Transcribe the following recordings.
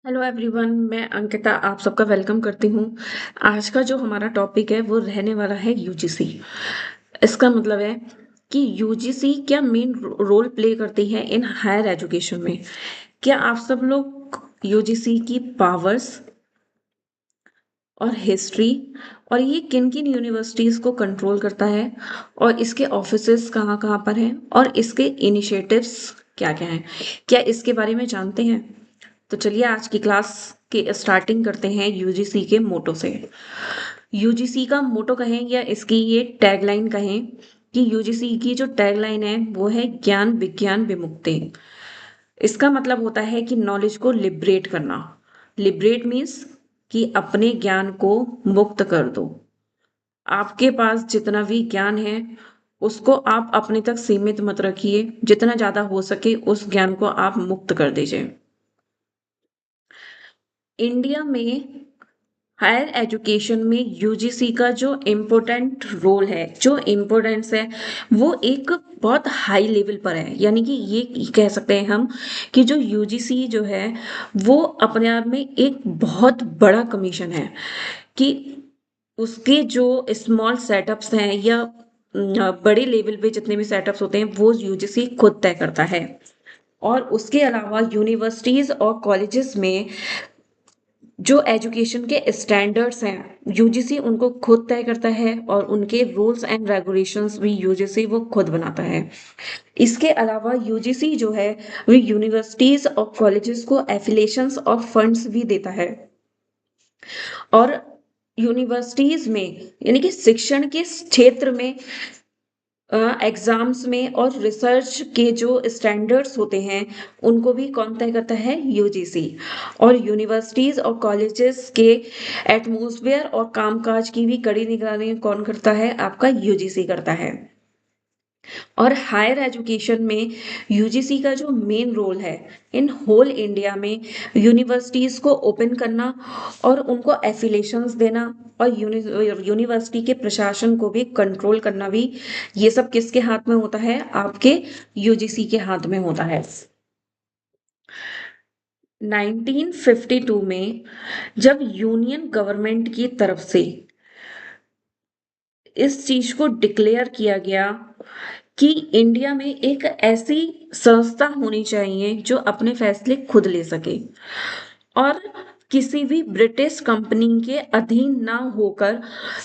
Hello everyone, मैं अंकिता आप सबका वेलकम करती हूँ। आज का जो हमारा टॉपिक है वो रहने वाला है यूजीसी। इसका मतलब है कि यूजीसी क्या मेन रोल प्ले करती है इन हायर एजुकेशन में। क्या आप सब लोग यूजीसी की पावर्स और हिस्ट्री और ये किन किन यूनिवर्सिटीज़ को कंट्रोल करता है और इसके ऑफिसेस कहाँ कहाँ पर हैं और इसके इनिशिएटिव्स क्या क्या हैं, क्या इसके बारे में जानते हैं? तो चलिए आज की क्लास की स्टार्टिंग करते हैं यूजीसी के मोटो से। यूजीसी का मोटो कहें या इसकी ये टैगलाइन कहें कि यूजीसी की जो टैगलाइन है वो है ज्ञान विज्ञान विमुक्ति। इसका मतलब होता है कि नॉलेज को लिबरेट करना। लिबरेट मीन्स कि अपने ज्ञान को मुक्त कर दो। आपके पास जितना भी ज्ञान है उसको आप अपने तक सीमित मत रखिए, जितना ज्यादा हो सके उस ज्ञान को आप मुक्त कर दीजिए। इंडिया में हायर एजुकेशन में यूजीसी का जो इम्पोर्टेंट रोल है, जो इम्पोर्टेंस है, वो एक बहुत हाई लेवल पर है। यानी कि ये कह सकते हैं हम कि जो यूजीसी जो है वो अपने आप में एक बहुत बड़ा कमीशन है कि उसके जो स्मॉल सेटअप्स हैं या बड़े लेवल पे जितने भी सेटअप्स होते हैं वो यूजीसी खुद तय करता है। और उसके अलावा यूनिवर्सिटीज और कॉलेजेस में जो एजुकेशन के स्टैंडर्ड्स हैं यूजीसी उनको खुद तय करता है और उनके रूल्स एंड रेगुलेशंस भी यूजीसी वो खुद बनाता है। इसके अलावा यूजीसी जो है वो यूनिवर्सिटीज और कॉलेजेस को एफिलिएशंस और फंड्स भी देता है। और यूनिवर्सिटीज में यानी कि शिक्षण के क्षेत्र में एग्जाम्स में और रिसर्च के जो स्टैंडर्ड्स होते हैं उनको भी कौन तय करता है? यूजीसी। और यूनिवर्सिटीज और कॉलेजेस के एटमॉस्फेयर और कामकाज की भी कड़ी निगरानी कौन करता है? आपका यूजीसी करता है। और हायर एजुकेशन में यूजीसी का जो मेन रोल है इन होल इंडिया में यूनिवर्सिटीज को ओपन करना और उनको एफिलेशंस देना और यूनिवर्सिटी के प्रशासन को भी कंट्रोल करना भी, ये सब किसके हाथ में होता है? आपके यूजीसी के हाथ में होता है। 1952 में जब यूनियन गवर्नमेंट की तरफ से इस चीज को डिक्लेयर किया गया कि इंडिया में एक ऐसी संस्था होनी चाहिए जो अपने फैसले खुद ले सके और किसी भी ब्रिटिश कंपनी के अधीन ना होकर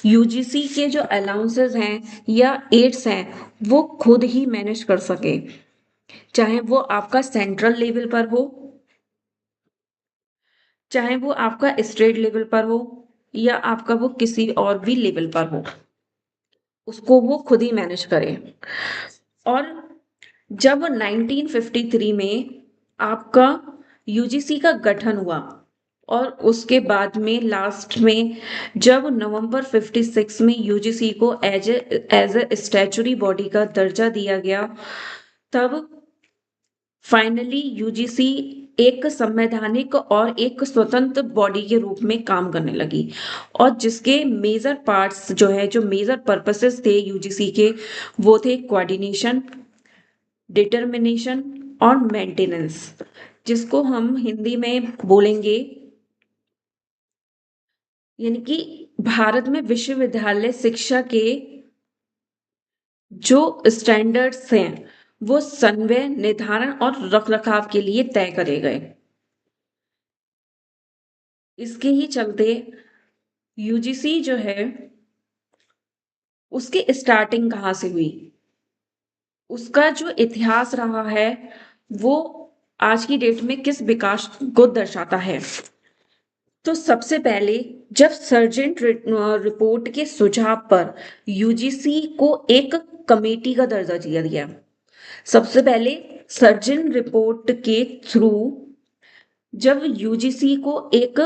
यूजीसी के जो अलाउंसेस हैं या एड्स हैं वो खुद ही मैनेज कर सके, चाहे वो आपका सेंट्रल लेवल पर हो, चाहे वो आपका स्टेट लेवल पर हो या आपका वो किसी और भी लेवल पर हो, उसको वो खुद ही मैनेज करे। और जब 1953 में आपका यूजीसी का गठन हुआ और उसके बाद में लास्ट में जब नवंबर 56 में यूजीसी को एज ए स्टैचुरी बॉडी का दर्जा दिया गया, तब फाइनली यूजीसी एक संवैधानिक और एक स्वतंत्र बॉडी के रूप में काम करने लगी। और जिसके मेजर पार्ट्स जो है, जो मेजर पर्पसेस थे यूजीसी के, वो थे कोऑर्डिनेशन, डिटर्मिनेशन और मेंटेनेंस, जिसको हम हिंदी में बोलेंगे यानी कि भारत में विश्वविद्यालय शिक्षा के जो स्टैंडर्ड्स हैं वो समन्वय, निर्धारण और रखरखाव के लिए तय करे गए। इसके ही चलते यूजीसी जो है उसकी स्टार्टिंग कहाँ से हुई, उसका जो इतिहास रहा है वो आज की डेट में किस विकास को दर्शाता है। तो सबसे पहले जब सर्जेंट रिपोर्ट के सुझाव पर यूजीसी को एक कमेटी का दर्जा दिया गया। सबसे पहले सर्जेंट रिपोर्ट के थ्रू जब यूजीसी को एक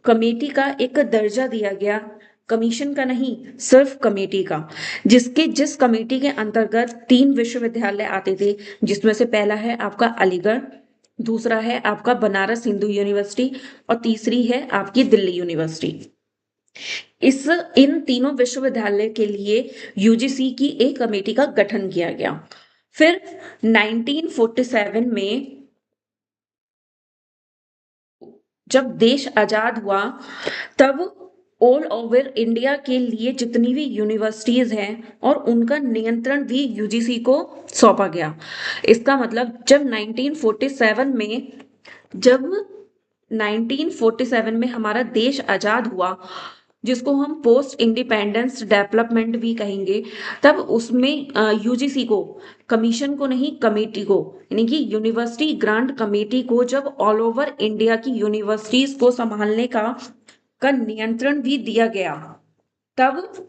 कमेटी का एक दर्जा दिया गया, कमीशन का नहीं, सिर्फ कमेटी का, जिस कमेटी के अंतर्गत 3 विश्वविद्यालय आते थे, जिसमें से पहला है आपका अलीगढ़, दूसरा है आपका बनारस हिंदू यूनिवर्सिटी और तीसरी है आपकी दिल्ली यूनिवर्सिटी। इस इन तीनों विश्वविद्यालय के लिए यूजीसी की एक कमेटी का गठन किया गया। फिर 1947 में जब देश आजाद हुआ तब ऑल ओवर इंडिया के लिए जितनी भी यूनिवर्सिटीज हैं और उनका नियंत्रण भी यूजीसी को सौंपा गया। इसका मतलब जब 1947 में हमारा देश आजाद हुआ, जिसको हम पोस्ट इंडिपेंडेंस डेवलपमेंट भी कहेंगे, तब उसमें यूजीसी को, कमीशन को नहीं कमेटी को, यानी कि यूनिवर्सिटी ग्रांट कमेटी को जब ऑल ओवर इंडिया की यूनिवर्सिटीज को संभालने का नियंत्रण भी दिया गया, तब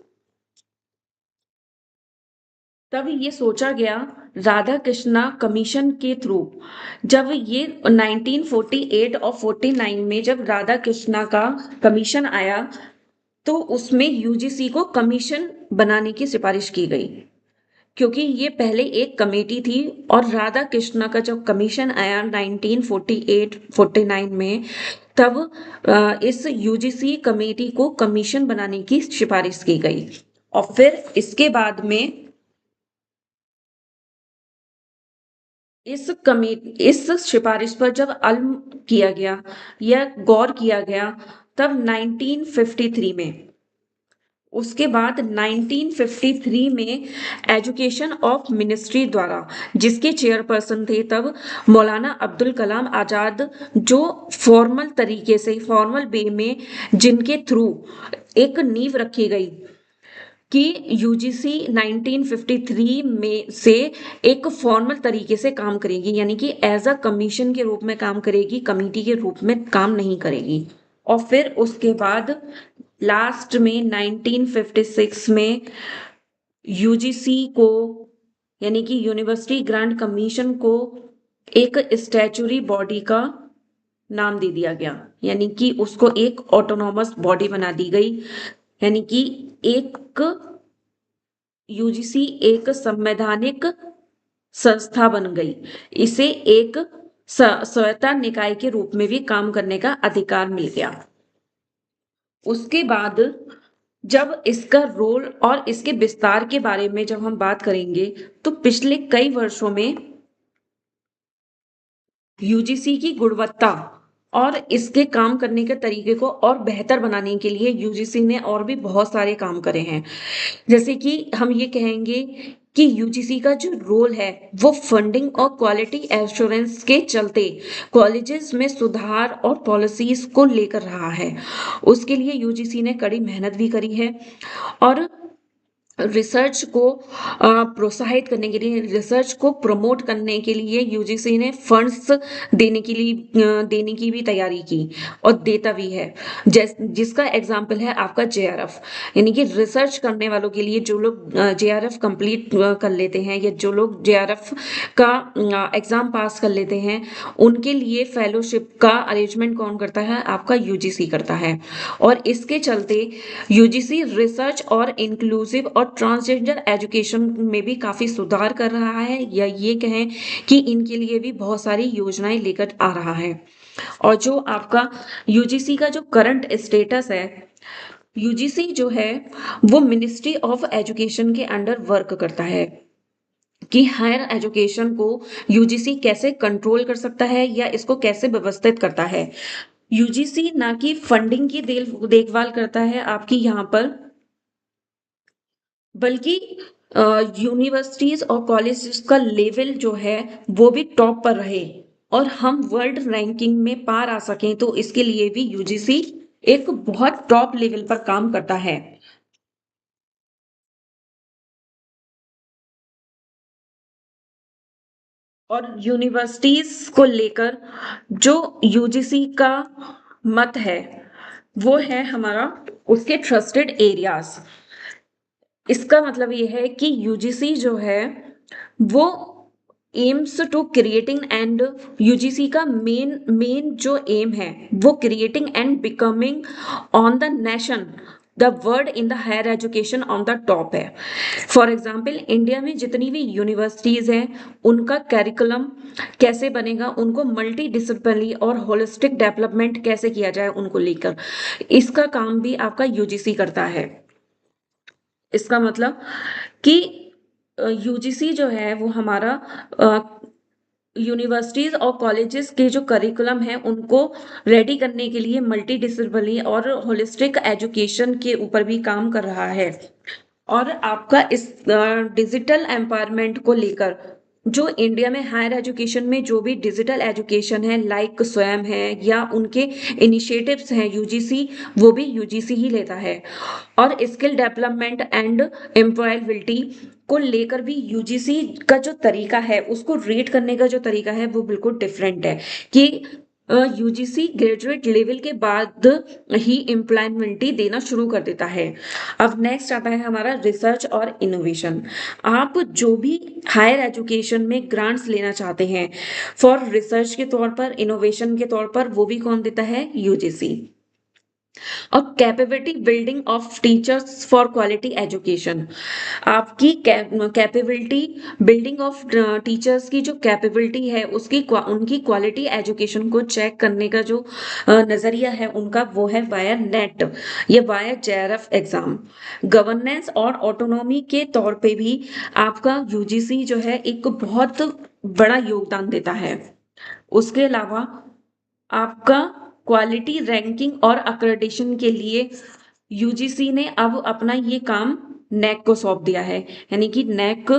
तब ये सोचा गया राधा कृष्णा कमीशन के थ्रू। जब ये 1948 और 49 में जब राधा कृष्णा का कमीशन आया तो उसमें यूजीसी को कमीशन बनाने की सिफारिश की गई, क्योंकि ये पहले एक कमेटी थी और राधा कृष्णा का जब कमीशन आया 1948-49 में, तब इस यूजीसी कमेटी को कमीशन बनाने की सिफारिश की गई। और फिर इसके बाद में इस सिफारिश पर जब अल्म किया गया या गौर किया गया, तब 1953 में, उसके बाद 1953 में एजुकेशन ऑफ मिनिस्ट्री द्वारा, जिसके चेयरपर्सन थे तब मौलाना अब्दुल कलाम आजाद, जो फॉर्मल वे में जिनके थ्रू एक नींव रखी गई कि यूजीसी 1953 में से एक फॉर्मल तरीके से काम करेगी, यानी कि एज अ कमीशन के रूप में काम करेगी, कमेटी के रूप में काम नहीं करेगी। और फिर उसके बाद लास्ट में 1956 में यूजीसी को, यानी कि यूनिवर्सिटी ग्रांट कमीशन को, एक स्टैचुरी बॉडी का नाम दे दिया गया, यानी कि उसको एक ऑटोनॉमस बॉडी बना दी गई, यानी कि एक यूजीसी एक संवैधानिक संस्था बन गई। इसे एक स्वायत्त निकाय के रूप में भी काम करने का अधिकार मिल गया। उसके बाद जब इसका रोल और इसके विस्तार के बारे में जब हम बात करेंगे, तो पिछले कई वर्षों में यूजीसी की गुणवत्ता और इसके काम करने के तरीके को और बेहतर बनाने के लिए यूजीसी ने और भी बहुत सारे काम करे हैं। जैसे कि हम ये कहेंगे कि यूजीसी का जो रोल है वो फंडिंग और क्वालिटी एश्योरेंस के चलते कॉलेजेस में सुधार और पॉलिसीज को लेकर रहा है। उसके लिए यूजीसी ने कड़ी मेहनत भी करी है और रिसर्च को प्रोत्साहित करने के लिए, रिसर्च को प्रमोट करने के लिए यूजीसी ने फंड्स देने की भी तैयारी की और देता भी है। जिसका एग्जाम्पल है आपका जेआरएफ, यानी कि रिसर्च करने वालों के लिए, जो लोग जेआरएफ कंप्लीट कर लेते हैं या जो लोग जेआरएफ का एग्जाम पास कर लेते हैं, उनके लिए फेलोशिप का अरेंजमेंट कौन करता है? आपका यूजीसी करता है। और इसके चलते यूजीसी रिसर्च और इंक्लूसिव और ट्रांसजेंडर एजुकेशन में भी काफी सुधार कर रहा है, या ये कहें कि इनके लिए भी बहुत सारी योजनाएं लेकर आ रहा है। और जो आपका यूजीसी का जो करंट स्टेटस है, यूजीसी जो है वो मिनिस्ट्री ऑफ एजुकेशन के अंडर वर्क करता है कि हायर एजुकेशन को यूजीसी कैसे कंट्रोल कर सकता है या इसको कैसे व्यवस्थित करता है। यूजीसी ना कि फंडिंग की देखभाल करता है आपकी यहाँ पर, बल्कि यूनिवर्सिटीज और कॉलेजेस का लेवल जो है वो भी टॉप पर रहे और हम वर्ल्ड रैंकिंग में पार आ सकें, तो इसके लिए भी यूजीसी एक बहुत टॉप लेवल पर काम करता है। और यूनिवर्सिटीज को लेकर जो यूजीसी का मत है वो है हमारा उसके ट्रस्टेड एरियाज। इसका मतलब ये है कि यूजीसी जो है वो aims to creating and, UGC का मेन मेन जो एम है वो creating and becoming on the nation the world in the higher education on the top है। फॉर एग्जाम्पल इंडिया में जितनी भी यूनिवर्सिटीज हैं उनका कैरिकुलम कैसे बनेगा, उनको मल्टी डिसिप्लिनरी और होलिस्टिक डेवलपमेंट कैसे किया जाए उनको लेकर, इसका काम भी आपका यूजीसी करता है। इसका मतलब कि यूजीसी जो है वो हमारा यूनिवर्सिटीज और कॉलेजेस के जो करिकुलम है उनको रेडी करने के लिए मल्टी डिसिप्लिनरी और होलिस्टिक एजुकेशन के ऊपर भी काम कर रहा है। और आपका इस डिजिटल एम्पावरमेंट को लेकर जो इंडिया में हायर एजुकेशन में जो भी डिजिटल एजुकेशन है लाइक स्वयं है या उनके इनिशिएटिव्स हैं यूजीसी, वो भी यूजीसी ही लेता है। और स्किल डेवलपमेंट एंड एम्प्लॉयबिलिटी को लेकर भी यूजीसी का जो तरीका है उसको रेट करने का जो तरीका है वो बिल्कुल डिफरेंट है कि यूजीसी ग्रेजुएट लेवल के बाद ही एम्प्लॉयबिलिटी देना शुरू कर देता है। अब नेक्स्ट आता है हमारा रिसर्च और इनोवेशन। आप जो भी हायर एजुकेशन में ग्रांट्स लेना चाहते हैं फॉर रिसर्च के तौर पर, इनोवेशन के तौर पर, वो भी कौन देता है? यूजीसी। और capability building of teachers for quality education, आपकी कैपेबिलिटी बिल्डिंग ऑफ टीचर्स की जो कैपेबिलिटी है उसकी उनकी क्वालिटी एजुकेशन को चेक करने का जो नजरिया है उनका वो है वाया नेट या वाया जेआरएफ एग्जाम। गवर्नेंस और ऑटोनॉमी के तौर पे भी आपका यूजीसी जो है एक बहुत बड़ा योगदान देता है। उसके अलावा आपका क्वालिटी रैंकिंग और अक्रेडिटेशन के लिए यूजीसी ने अब अपना ये काम नैक को सौंप दिया है। यानी कि नैक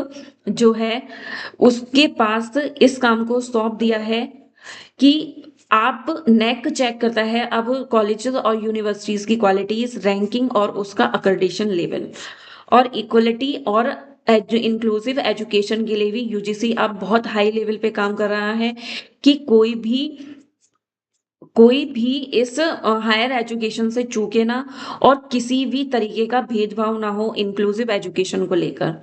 जो है उसके पास इस काम को सौंप दिया है कि आप नैक चेक करता है अब कॉलेजेस और यूनिवर्सिटीज की क्वालिटीज रैंकिंग और उसका अक्रेडिटेशन लेवल। और इक्वलिटी और इंक्लूसिव एजुकेशन के लिए भी यूजीसी अब बहुत हाई लेवल पे काम कर रहा है कि कोई भी इस हायर एजुकेशन से चूके ना और किसी भी तरीके का भेदभाव ना हो इंक्लूसिव एजुकेशन को लेकर।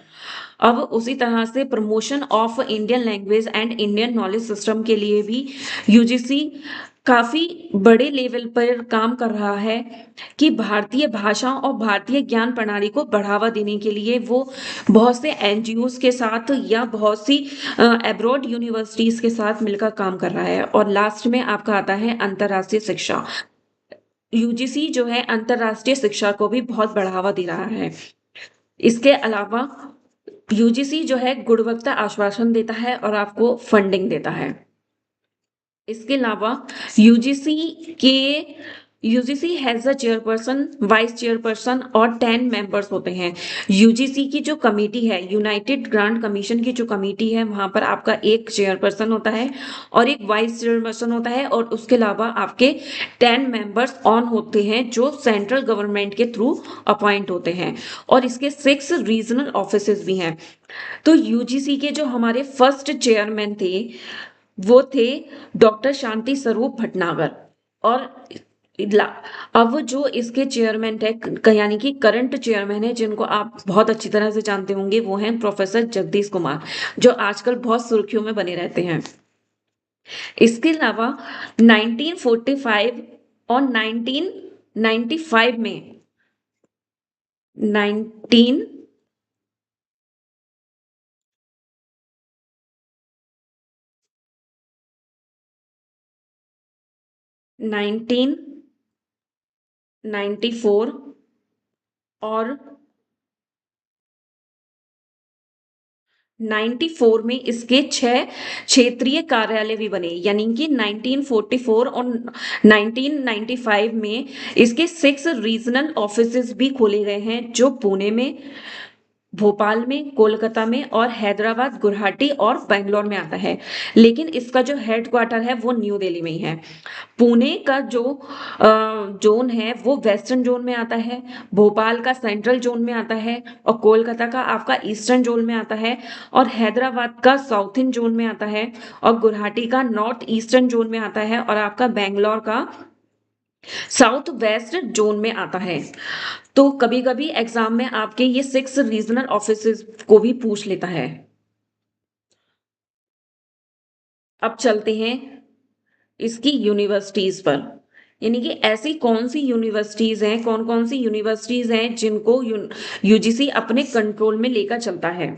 अब उसी तरह से promotion of Indian language and Indian knowledge system के लिए भी यूजीसी काफी बड़े लेवल पर काम कर रहा है कि भारतीय भाषा और भारतीय ज्ञान प्रणाली को बढ़ावा देने के लिए वो बहुत से एनजीओज के साथ या बहुत सी अब्रॉड यूनिवर्सिटीज के साथ मिलकर काम कर रहा है। और लास्ट में आपका आता है अंतर्राष्ट्रीय शिक्षा। यूजीसी जो है अंतर्राष्ट्रीय शिक्षा को भी बहुत बढ़ावा दे रहा है। इसके अलावा यूजीसी जो है गुणवत्ता आश्वासन देता है और आपको फंडिंग देता है। इसके अलावा यूजीसी के UGC has a chairperson, vice chairperson और 10 मेंबर्स होते हैं। यूजीसी की जो कमेटी है यूनाइटेड ग्रांट कमीशन की जो कमेटी है वहां पर आपका एक चेयरपर्सन होता है और एक वाइस चेयरपर्सन होता है और उसके अलावा आपके 10 मेंबर्स ऑन होते हैं जो सेंट्रल गवर्नमेंट के थ्रू अपॉइंट होते हैं। और इसके 6 रीजनल ऑफिसेज भी हैं। तो यूजीसी के जो हमारे फर्स्ट चेयरमैन थे वो थे डॉक्टर शांति स्वरूप भटनागर। और अब जो इसके चेयरमैन है यानी कि करंट चेयरमैन है जिनको आप बहुत अच्छी तरह से जानते होंगे वो हैं प्रोफेसर जगदीश कुमार, जो आजकल बहुत सुर्खियों में बने रहते हैं। इसके अलावा 1945 और 1995 में 19 1994 और 94 में इसके 6 क्षेत्रीय कार्यालय भी बने। यानी कि 1944 और 1995 में इसके 6 रीजनल ऑफिसेज भी खोले गए हैं जो पुणे में, भोपाल में, कोलकाता में और हैदराबाद, गुवाहाटी और बेंगलोर में आता है। लेकिन इसका जो हेडक्वार्टर है वो न्यू दिल्ली में ही है। पुणे का जो जोन है वो वेस्टर्न जोन में आता है, भोपाल का सेंट्रल जोन में आता है और कोलकाता का आपका ईस्टर्न जोन में आता है और हैदराबाद का साउथर्न जोन में आता है और गुवाहाटी का नॉर्थ ईस्टर्न जोन में आता है और आपका बेंगलोर का साउथ वेस्ट जोन में आता है। तो कभी कभी एग्जाम में आपके ये 6 रीजनल ऑफिसेज को भी पूछ लेता है। अब चलते हैं इसकी यूनिवर्सिटीज पर। यानी कि ऐसी कौन सी यूनिवर्सिटीज हैं, कौन कौन सी यूनिवर्सिटीज हैं जिनको यूजीसी अपने कंट्रोल में लेकर चलता है।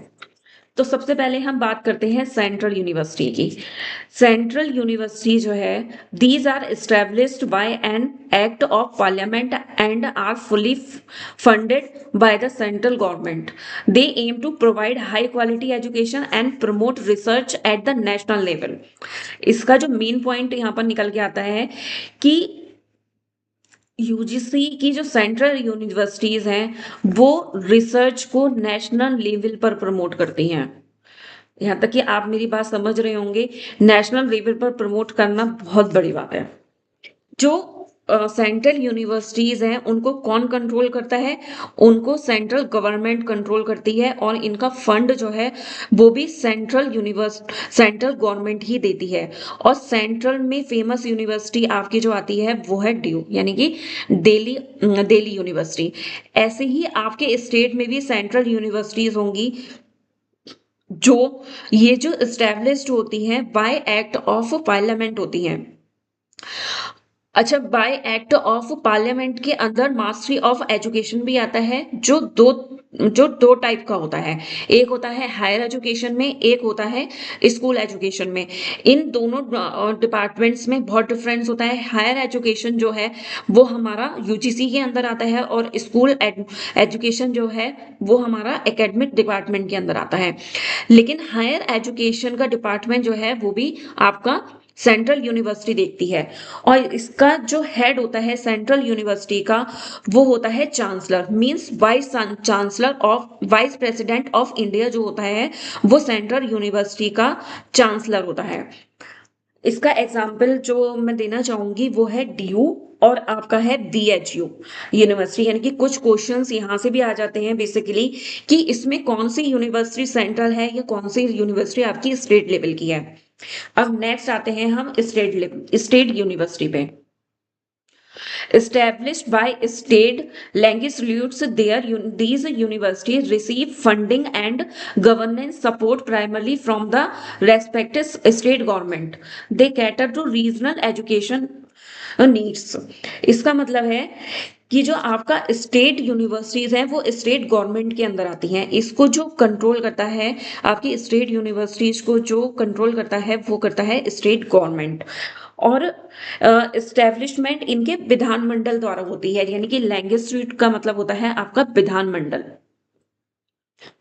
तो सबसे पहले हम बात करते हैं सेंट्रल यूनिवर्सिटी की। सेंट्रल यूनिवर्सिटी जो है, these are established by an act of parliament and are fully funded by the central government. They aim to provide high quality education and promote research at the national level. इसका जो main point यहाँ पर निकल के आता है कि UGC की जो सेंट्रल यूनिवर्सिटीज हैं वो रिसर्च को नेशनल लेवल पर प्रमोट करती हैं। यहाँ तक कि आप मेरी बात समझ रहे होंगे, नेशनल लेवल पर प्रमोट करना बहुत बड़ी बात है। जो सेंट्रल यूनिवर्सिटीज हैं उनको कौन कंट्रोल करता है? उनको सेंट्रल गवर्नमेंट कंट्रोल करती है और इनका फंड जो है वो भी सेंट्रल गवर्नमेंट ही देती है। और सेंट्रल में फेमस यूनिवर्सिटी आपकी जो आती है वो है ड्यू, यानी कि दिल्ली यूनिवर्सिटी। ऐसे ही आपके स्टेट में भी सेंट्रल यूनिवर्सिटीज होंगी जो एस्टैब्लिश्ड होती हैं बाय एक्ट ऑफ पार्लियामेंट होती हैं। अच्छा, बाय एक्ट ऑफ पार्लियामेंट के अंदर मास्टरी ऑफ एजुकेशन भी आता है, जो दो टाइप का होता है। एक होता है हायर एजुकेशन में, एक होता है स्कूल एजुकेशन में। इन दोनों डिपार्टमेंट्स में बहुत डिफरेंस होता है। हायर एजुकेशन जो है वो हमारा यूजीसी के अंदर आता है और स्कूल एजुकेशन जो है वो हमारा एकेडमिक डिपार्टमेंट के अंदर आता है। लेकिन हायर एजुकेशन का डिपार्टमेंट जो है वो भी आपका सेंट्रल यूनिवर्सिटी देखती है। और इसका जो हेड होता है सेंट्रल यूनिवर्सिटी का वो होता है chancellor, means vice president of India जो होता है वो सेंट्रल यूनिवर्सिटी का चांसलर होता है। इसका एग्जाम्पल जो मैं देना चाहूंगी वो है ड्यू और आपका है बीएचयू यूनिवर्सिटी। यानी कि कुछ क्वेश्चंस यहाँ से भी आ जाते हैं बेसिकली कि इसमें कौन सी यूनिवर्सिटी सेंट्रल है या कौन सी यूनिवर्सिटी आपकी स्टेट लेवल की है। अब नेक्स्ट आते हैं हम स्टेट यूनिवर्सिटी पे। Established by state legislatures, these universities receive funding and governance support primarily from the respective state government. They cater to regional education needs. इसका मतलब है कि जो आपका स्टेट यूनिवर्सिटीज हैं वो स्टेट गवर्नमेंट के अंदर आती हैं। इसको जो कंट्रोल करता है, आपकी स्टेट यूनिवर्सिटीज को जो कंट्रोल करता है वो करता है स्टेट गवर्नमेंट। और एस्टेब्लिशमेंट इनके विधानमंडल द्वारा होती है, यानी कि लेजिस्लेट का मतलब होता है आपका विधानमंडल।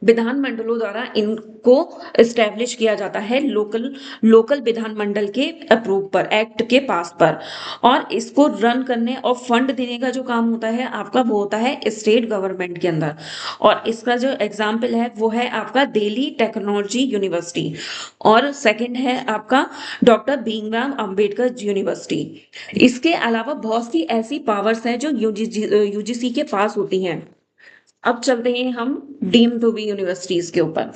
विधानमंडलों द्वारा इनको एस्टेब्लिश किया जाता है लोकल विधानमंडल के अप्रूव पर, एक्ट के पास पर। और इसको रन करने और फंड देने का जो काम होता है आपका वो होता है स्टेट गवर्नमेंट के अंदर। और इसका जो एग्जाम्पल है वो है आपका दिल्ली टेक्नोलॉजी यूनिवर्सिटी और सेकंड है आपका डॉक्टर भीमराव अंबेडकर यूनिवर्सिटी। इसके अलावा बहुत सी ऐसी पावर्स हैं जो यूजीसी के पास होती हैं। अब चलते हैं हम डीम्ड टू बी यूनिवर्सिटीज के ऊपर।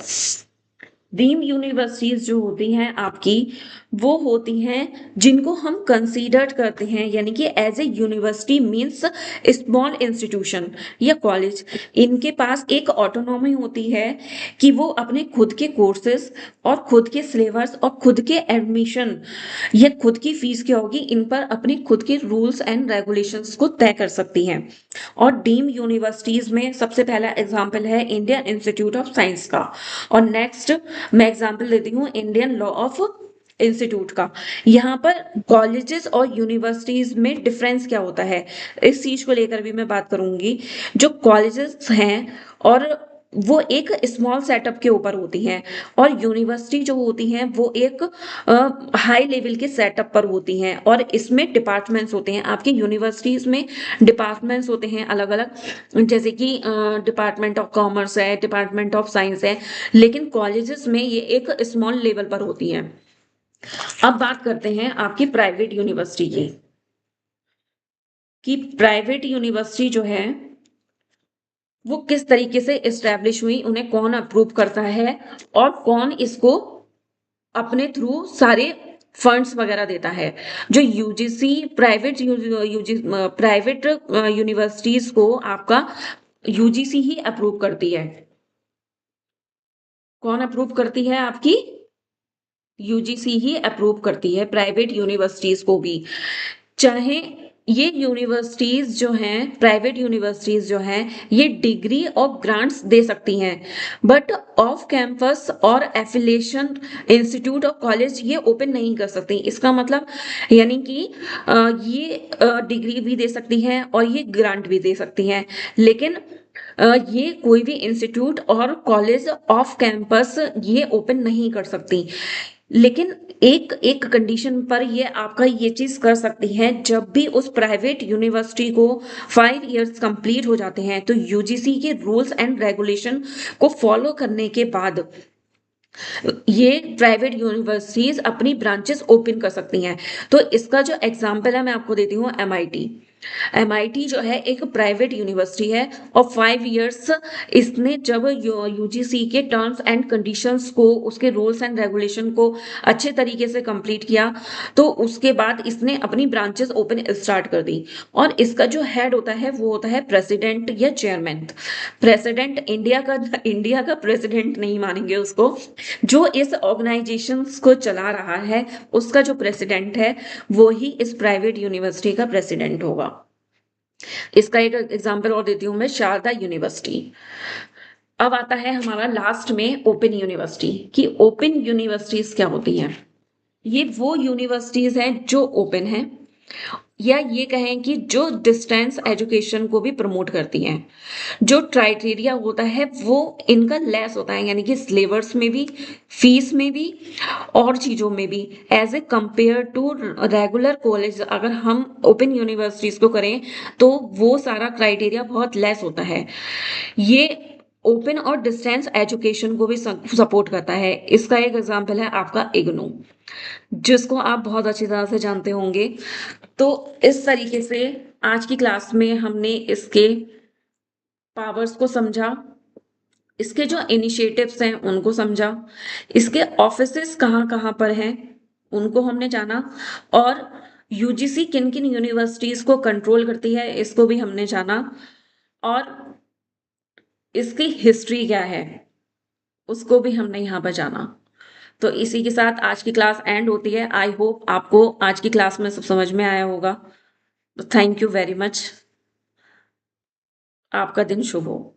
डीम्ड यूनिवर्सिटीज जो होती हैं आपकी वो होती हैं जिनको हम कंसीडर्ड करते हैं, यानी कि as a university means small institution या कॉलेज। इनके पास एक ऑटोनॉमी होती है कि वो अपने खुद के कोर्सेज और खुद के सिलेबस और खुद के एडमिशन या खुद की फीस क्या होगी इन पर अपने खुद के रूल्स एंड रेगुलेशंस को तय कर सकती हैं। और डीम यूनिवर्सिटीज में सबसे पहला एग्जाम्पल है इंडियन इंस्टीट्यूट ऑफ साइंस का। और नेक्स्ट मैं एग्जाम्पल देती हूँ इंडियन लॉ ऑफ इंस्टीट्यूट का। यहाँ पर कॉलेजेस और यूनिवर्सिटीज में डिफरेंस क्या होता है इस चीज को लेकर भी मैं बात करूंगी। जो कॉलेजेस हैं और वो एक स्मॉल सेटअप के ऊपर होती हैं और यूनिवर्सिटी जो होती हैं वो एक हाई लेवल के सेटअप पर होती हैं। और इसमें डिपार्टमेंट्स होते हैं, आपकी यूनिवर्सिटीज में डिपार्टमेंट्स होते हैं अलग अलग, जैसे कि डिपार्टमेंट ऑफ कॉमर्स है, डिपार्टमेंट ऑफ साइंस है। लेकिन कॉलेजेस में ये एक स्मॉल लेवल पर होती हैं। अब बात करते हैं आपकी प्राइवेट यूनिवर्सिटी की कि प्राइवेट यूनिवर्सिटी जो है वो किस तरीके से एस्टेब्लिश हुई, उन्हें कौन अप्रूव करता है और कौन इसको अपने थ्रू सारे फंड्स वगैरह देता है। जो यूजीसी प्राइवेट यूनिवर्सिटीज को आपका यूजीसी ही अप्रूव करती है। कौन अप्रूव करती है? आपकी यूजीसी ही अप्रूव करती है प्राइवेट यूनिवर्सिटीज को भी। चाहे ये यूनिवर्सिटीज जो हैं, प्राइवेट यूनिवर्सिटीज जो हैं, ये डिग्री और ग्रांट्स दे सकती हैं, बट ऑफ कैंपस और एफिलिएशन इंस्टीट्यूट और कॉलेज ये ओपन नहीं कर सकती। इसका मतलब यानी कि ये डिग्री भी दे सकती हैं और ये ग्रांट भी दे सकती हैं, लेकिन ये कोई भी इंस्टीट्यूट और कॉलेज ऑफ कैंपस ये ओपन नहीं कर सकती। लेकिन एक एक कंडीशन पर ये आपका ये चीज कर सकती है, जब भी उस प्राइवेट यूनिवर्सिटी को 5 इयर्स कंप्लीट हो जाते हैं तो यूजीसी के रूल्स एंड रेगुलेशन को फॉलो करने के बाद ये प्राइवेट यूनिवर्सिटीज अपनी ब्रांचेस ओपन कर सकती हैं। तो इसका जो एग्जांपल है मैं आपको देती हूँ, एमआईटी। एमआईटी जो है एक प्राइवेट यूनिवर्सिटी है और 5 इयर्स इसने जब यूजीसी के टर्म्स एंड कंडीशंस को, उसके रूल्स एंड रेगुलेशन को अच्छे तरीके से कंप्लीट किया, तो उसके बाद इसने अपनी ब्रांचेस ओपन स्टार्ट कर दी। और इसका जो हेड होता है वो होता है प्रेसिडेंट या चेयरमैन। प्रेसिडेंट इंडिया का प्रेसिडेंट नहीं मानेंगे उसको, जो इस ऑर्गेनाइजेशन को चला रहा है उसका जो प्रेसिडेंट है वो ही इस प्राइवेट यूनिवर्सिटी का प्रेसिडेंट होगा। इसका एक एग्जांपल और देती हूँ मैं, शारदा यूनिवर्सिटी। अब आता है हमारा लास्ट में ओपन यूनिवर्सिटी, कि ओपन यूनिवर्सिटीज क्या होती हैं। ये वो यूनिवर्सिटीज हैं जो ओपन हैं, या ये कहें कि जो डिस्टेंस एजुकेशन को भी प्रमोट करती हैं। जो क्राइटेरिया होता है वो इनका लेस होता है, यानी कि सिलेबस में भी, फीस में भी और चीज़ों में भी, as a compare to regular college अगर हम ओपन यूनिवर्सिटीज को करें तो वो सारा क्राइटेरिया बहुत लेस होता है। ये ओपन और डिस्टेंस एजुकेशन को भी सपोर्ट करता है। इसका एक एग्जांपल है आपका इग्नू, जिसको आप बहुत अच्छी तरह से जानते होंगे। तो इस तरीके से आज की क्लास में हमने इसके पावर्स को समझा, इसके जो इनिशिएटिव्स हैं उनको समझा, इसके ऑफिसेस कहाँ कहाँ पर हैं उनको हमने जाना, और यूजीसी किन किन यूनिवर्सिटीज को कंट्रोल करती है इसको भी हमने जाना, और इसकी हिस्ट्री क्या है उसको भी हमने यहाँ पर जाना। तो इसी के साथ आज की क्लास एंड होती है। आई होप आपको आज की क्लास में सब समझ में आया होगा। Thank you very much. आपका दिन शुभ हो।